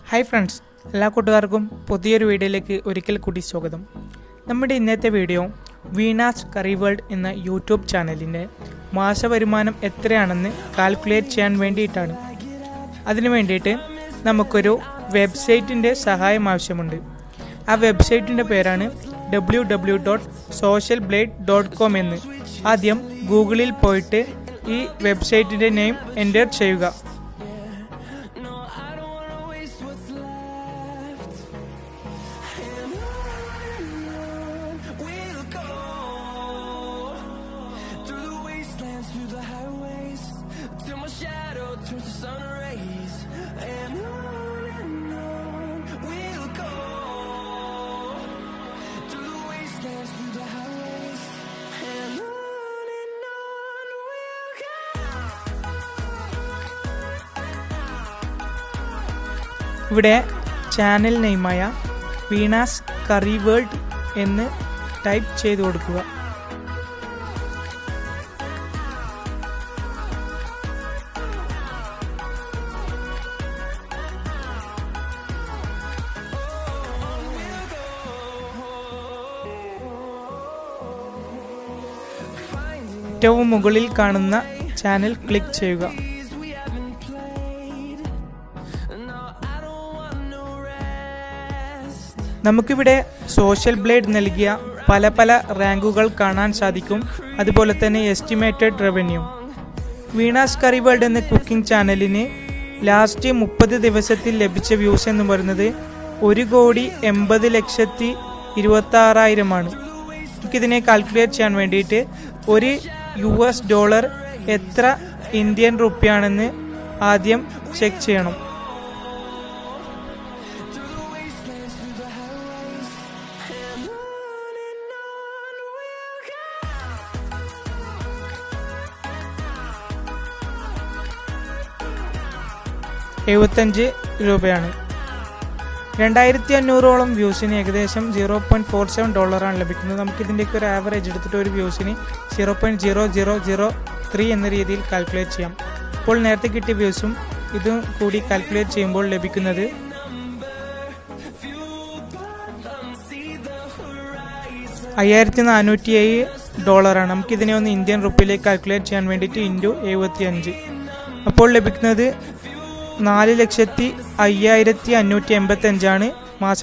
Hi friends, എല്ലാ കൂട്ടുകാർക്കും പുതിയൊരു വീഡിയോയിലേക്ക് ഒരിക്കൽ കൂടി സ്വാഗതം. നമ്മുടെ ഇന്നത്തെ വീഡിയോ വീനാസ് കറിവേൾഡ് എന്ന യൂട്യൂബ് ചാനലിൻ്റെ മാസ വരുമാനം എത്രയാണെന്ന് കാൽക്കുലേറ്റ് ചെയ്യാൻ വേണ്ടിയിട്ടാണ്. അതിനു വേണ്ടിയിട്ട് നമുക്കൊരു വെബ്സൈറ്റിൻ്റെ സഹായം ആവശ്യമുണ്ട്. ആ വെബ്സൈറ്റിൻ്റെ പേരാണ് www.socialblade.com എന്ന്. ആദ്യം ഗൂഗിളിൽ പോയിട്ട് ഈ വെബ്സൈറ്റിൻ്റെ നെയിം എൻ്റർ ചെയ്യുക. ഇവിടെ ചാനൽ നെയിമായ വീനാസ് കറിവേൾഡ് എന്ന് ടൈപ്പ് ചെയ്ത് കൊടുക്കുക. ഏറ്റവും മുകളിൽ കാണുന്ന ചാനൽ ക്ലിക്ക് ചെയ്യുക. നമുക്കിവിടെ സോഷ്യൽ ബ്ലേഡ് നൽകിയ പല റാങ്കുകൾ കാണാൻ സാധിക്കും. അതുപോലെ തന്നെ എസ്റ്റിമേറ്റഡ് റവന്യൂ. വീനാസ് കറിവേൾഡ് എന്ന കുക്കിംഗ് ചാനലിന് ലാസ്റ്റ് 30 ദിവസത്തിൽ ലഭിച്ച വ്യൂസ് എന്ന് പറയുന്നത് 1,80,26,000 നമുക്കിതിനെ കാൽക്കുലേറ്റ് ചെയ്യാൻ വേണ്ടിയിട്ട് $1 എത്ര ഇന്ത്യൻ റുപ്യാണെന്ന് ആദ്യം ചെക്ക് ചെയ്യണം. $75 2,500 വ്യൂസിന് ഏകദേശം $0.47 ലഭിക്കുന്നത്. നമുക്കിതിൻ്റെയൊക്കെ ഒരു ആവറേജ് എടുത്തിട്ട് ഒരു വ്യൂസിന് 0.0003 എന്ന രീതിയിൽ കാൽക്കുലേറ്റ് ചെയ്യാം. ഇപ്പോൾ നേരത്തെ കിട്ടിയ വ്യൂസും ഇതും കൂടി കാൽക്കുലേറ്റ് ചെയ്യുമ്പോൾ ലഭിക്കുന്നത് $5,407. നമുക്കിതിനെ ഒന്ന് ഇന്ത്യൻ റുപ്പിയിലേക്ക് കാൽക്കുലേറ്റ് ചെയ്യാൻ വേണ്ടിയിട്ട് × 75 അപ്പോൾ ലഭിക്കുന്നത് 4,05,585 മാസ